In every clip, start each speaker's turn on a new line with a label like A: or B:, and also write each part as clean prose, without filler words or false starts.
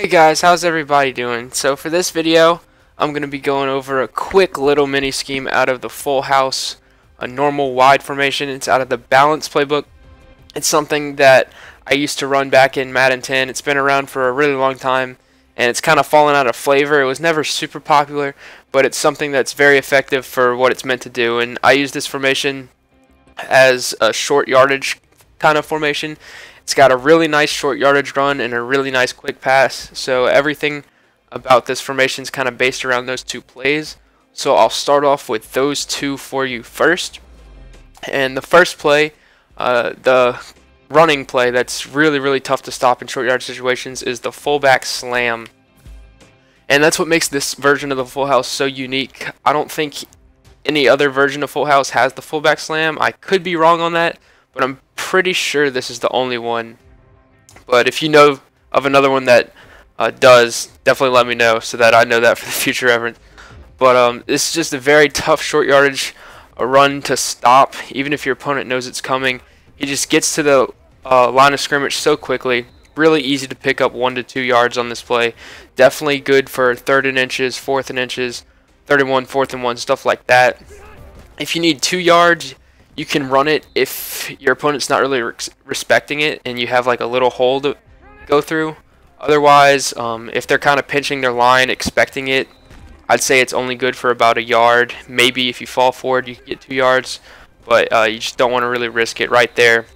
A: Hey guys, how's everybody doing? So for this video, I'm going to be going over a quick little mini scheme out of the full house, a normal wide formation. It's out of the balance playbook. It's something that I used to run back in Madden 10. It's been around for a really long time, and it's kind of fallen out of flavor. It was never super popular, but it's something that's very effective for what it's meant to do. And I use this formation as a short yardage kind of formation. It's got a really nice short yardage run and a really nice quick pass. So everything about this formation is kind of based around those two plays. So I'll start off with those two for you first. And the first play, the running play that's really tough to stop in short yardage situations, is the fullback slam. And that's what makes this version of the Full House so unique. I don't think any other version of Full House has the fullback slam. I could be wrong on that, but I'm pretty sure this is the only one. But if you know of another one that does, definitely let me know so that I know that for the future reference. But this is just a very tough short yardage run to stop, even if your opponent knows it's coming. He just gets to the line of scrimmage so quickly. Really easy to pick up 1 to 2 yards on this play. Definitely good for 3rd and inches, 4th and inches, 3rd and 1, 4th and 1, stuff like that. If you need 2 yards, you can run it if your opponent's not really respecting it and you have like a little hole to go through. Otherwise, if they're kind of pinching their line, expecting it, I'd say it's only good for about 1 yard. Maybe if you fall forward, you can get 2 yards, but you just don't want to really risk it right there.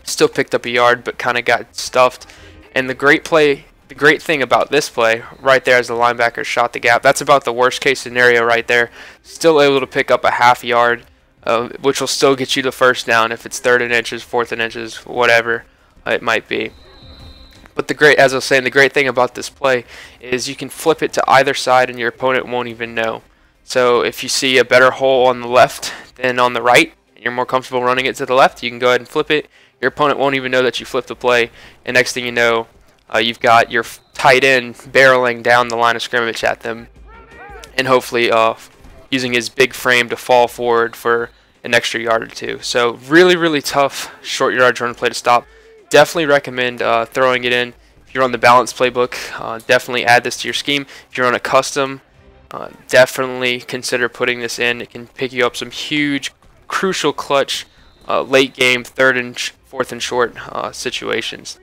A: Still picked up 1 yard, but kind of got stuffed. And the great thing about this play right there, as the linebacker shot the gap, that's about the worst case scenario right there. Still able to pick up a ½ yard. Which will still get you the first down if it's 3rd and inches, 4th and inches, whatever it might be. But as I was saying, the great thing about this play is you can flip it to either side and your opponent won't even know. So if you see a better hole on the left than on the right, and you're more comfortable running it to the left, you can go ahead and flip it. Your opponent won't even know that you flipped the play, and next thing you know, you've got your tight end barreling down the line of scrimmage at them, and hopefully using his big frame to fall forward for an extra yard or 2. So really tough short yardage run play to stop. Definitely recommend throwing it in. If you're on the balance playbook, definitely add this to your scheme. If you're on a custom, definitely consider putting this in. It can pick you up some huge, crucial clutch late game 3rd and 4th and short situations.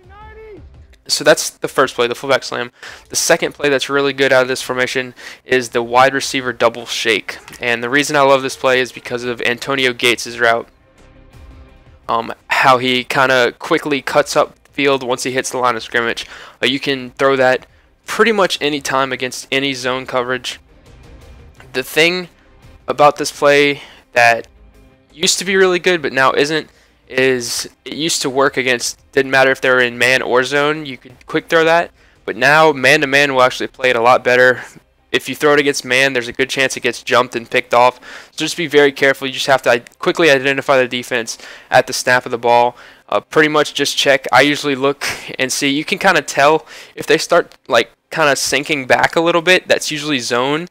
A: So that's the first play, the fullback slam. The second play that's really good out of this formation is the wide receiver double shake. And the reason I love this play is because of Antonio Gates' route. How he kind of quickly cuts up the field once he hits the line of scrimmage. You can throw that pretty much any time against any zone coverage. The thing about this play that used to be really good but now isn't is it used to work against, didn't matter if they were in man or zone, you could quick throw that, but now man-to-man will actually play it a lot better. If you throw it against man, there's a good chance it gets jumped and picked off, so just be very careful. You just have to quickly identify the defense at the snap of the ball. Pretty much just check. I usually look and see, you can kind of tell if they start like kind of sinking back a little bit, that's usually zone.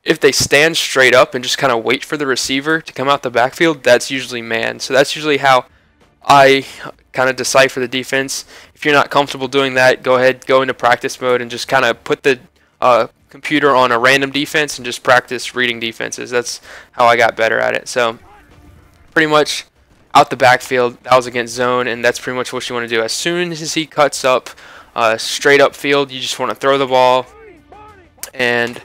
A: If they stand straight up and just kind of wait for the receiver to come out the backfield, that's usually man. So that's usually how I kind of decipher the defense. If you're not comfortable doing that, go ahead, go into practice mode and just kind of put the computer on a random defense and just practice reading defenses. That's how I got better at it. So pretty much out the backfield, that was against zone, and that's pretty much what you want to do. As soon as he cuts up straight up field, you just want to throw the ball, and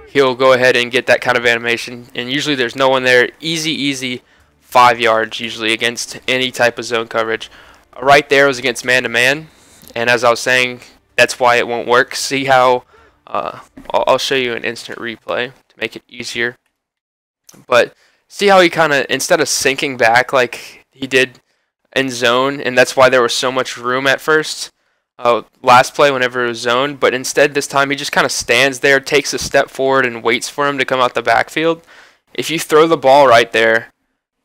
A: he'll go ahead and get that kind of animation. And usually there's no one there. Easy 5 yards usually against any type of zone coverage. Right there was against man-to-man, and as I was saying, that's why it won't work. See how I'll show you an instant replay to make it easier. But see how he kind of, instead of sinking back like he did in zone, and that's why there was so much room at first, last play whenever it was zone, but instead this time he just kind of stands there, takes a step forward, and waits for him to come out the backfield. If you throw the ball right there,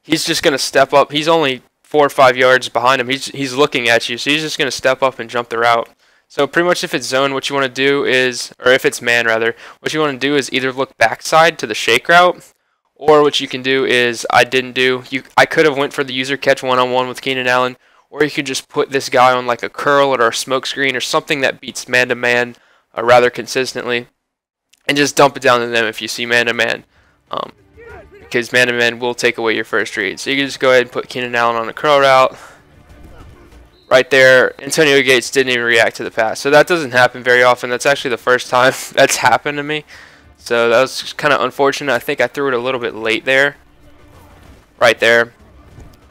A: he's just going to step up. He's only 4 or 5 yards behind him. He's looking at you, so he's just going to step up and jump the route. So pretty much if it's zone, what you want to do is, or if it's man rather, what you want to do is either look backside to the shake route, or what you can do is, I could have went for the user catch one-on-one with Keenan Allen, or you could just put this guy on like a curl or a smoke screen or something that beats man-to-man rather consistently, and just dump it down to them if you see man-to-man, because man-to-man will take away your first read. So you can just go ahead and put Keenan Allen on a curl route. Right there, Antonio Gates didn't even react to the pass. So that doesn't happen very often. That's actually the first time that's happened to me. So that was kind of unfortunate. I think I threw it a little bit late there. Right there.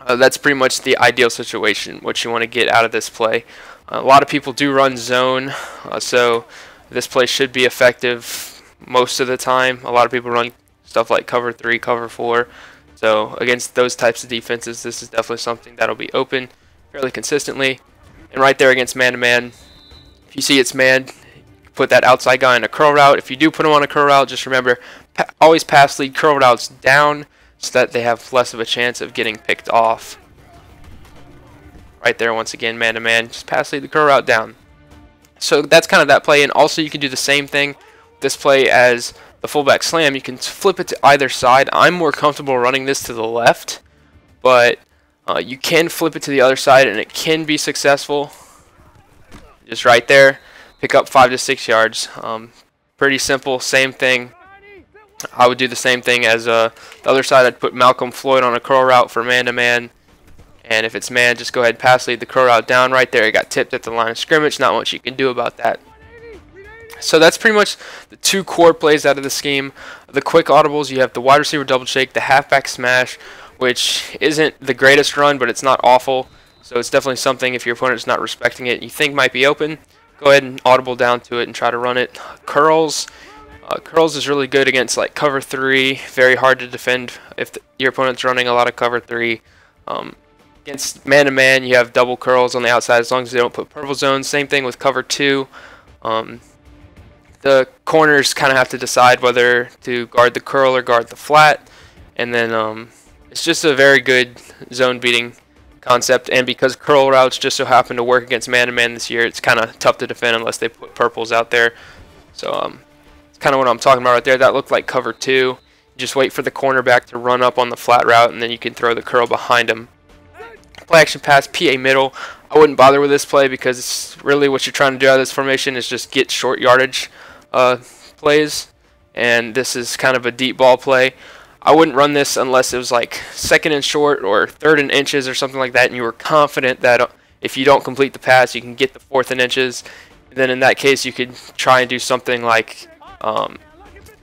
A: That's pretty much the ideal situation, what you want to get out of this play. A lot of people do run zone, so this play should be effective most of the time. A lot of people run stuff like cover 3, cover 4. So against those types of defenses, this is definitely something that'll be open fairly consistently. And right there against man-to-man, if you see it's man, put that outside guy in a curl route. If you do put him on a curl route, just remember, always pass lead curl routes down so that they have less of a chance of getting picked off. Right there, once again, man-to-man, just pass lead the curl route down. So that's kind of that play, and also you can do the same thing with this play as the fullback slam. You can flip it to either side. I'm more comfortable running this to the left, but you can flip it to the other side, and it can be successful. Just right there, pick up 5 to 6 yards. Pretty simple, same thing. I would do the same thing as the other side. I'd put Malcolm Floyd on a curl route for man-to-man. And if it's man, just go ahead and pass lead the curl route down. Right there, it got tipped at the line of scrimmage. Not much you can do about that. So that's pretty much the 2 core plays out of the scheme. The quick audibles, you have the wide receiver double shake, the halfback smash, which isn't the greatest run, but it's not awful. So it's definitely something, if your opponent's not respecting it, you think might be open, go ahead and audible down to it and try to run it. Curls. Curls is really good against like cover 3. Very hard to defend if your opponent's running a lot of cover 3. Against man-to-man, you have double curls on the outside as long as they don't put purple zones. Same thing with cover 2. The corners kind of have to decide whether to guard the curl or guard the flat. And then it's just a very good zone beating concept. And because curl routes just so happen to work against man-to-man this year, it's kind of tough to defend unless they put purples out there. So it's kind of what I'm talking about right there. That looked like cover 2. You just wait for the cornerback to run up on the flat route, and then you can throw the curl behind him. Play action pass, PA middle. I wouldn't bother with this play because it's really what you're trying to do out of this formation is just get short yardage plays, and this is kind of a deep ball play. I wouldn't run this unless it was like 2nd and short or 3rd and inches or something like that, and you were confident that if you don't complete the pass, you can get the 4th and inches. And then in that case, you could try and do something like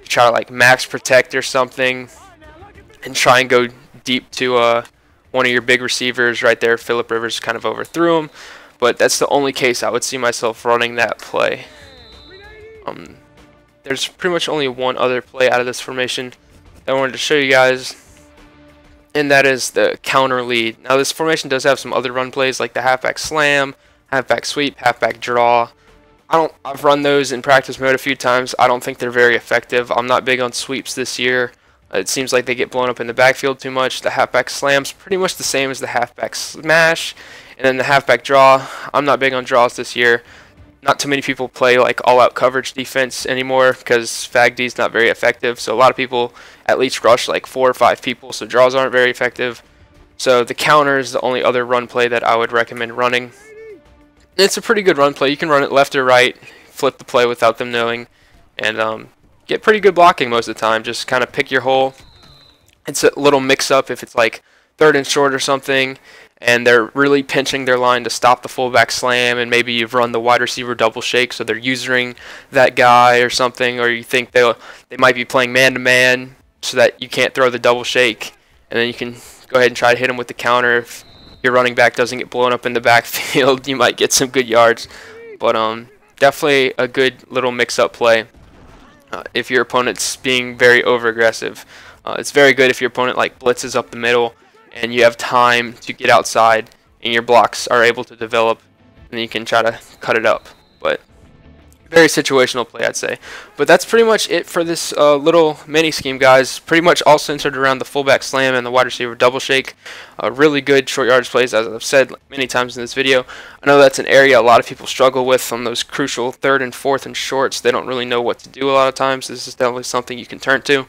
A: try to like max protect or something, and try and go deep to one of your big receivers right there. Phillip Rivers kind of overthrew him, but that's the only case I would see myself running that play. There's pretty much only one other play out of this formation that I wanted to show you guys, and that is the counter lead. Now this formation does have some other run plays like the halfback slam, halfback sweep, halfback draw. I've run those in practice mode a few times. I don't think they're very effective. I'm not big on sweeps this year. It seems like they get blown up in the backfield too much. The halfback slam's pretty much the same as the halfback smash. And then the halfback draw, I'm not big on draws this year. Not too many people play like all-out coverage defense anymore because FAGD is not very effective. So a lot of people at least rush like 4 or 5 people, so draws aren't very effective. So the counter is the only other run play that I would recommend running. It's a pretty good run play. You can run it left or right, flip the play without them knowing, and get pretty good blocking most of the time. Just kind of pick your hole. It's a little mix-up if it's like 3rd and short or something, and they're really pinching their line to stop the fullback slam, and maybe you've run the wide receiver double shake, so they're using that guy or something, or you think they might be playing man-to-man so that you can't throw the double shake, and then you can go ahead and try to hit them with the counter. If your running back doesn't get blown up in the backfield, you might get some good yards. But definitely a good little mix-up play if your opponent's being very over-aggressive. It's very good if your opponent like blitzes up the middle and you have time to get outside and your blocks are able to develop, and you can try to cut it up. But very situational play, I'd say. But that's pretty much it for this little mini scheme, guys. Pretty much all centered around the fullback slam and the wide receiver double shake. Really good short yardage plays, as I've said many times in this video. I know that's an area a lot of people struggle with on those crucial 3rd and 4th and shorts. They don't really know what to do a lot of times. This is definitely something you can turn to.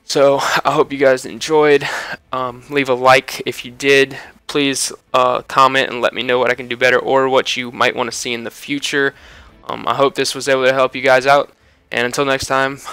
A: So I hope you guys enjoyed. Leave a like if you did. Please comment and let me know what I can do better or what you might want to see in the future. I hope this was able to help you guys out, and until next time,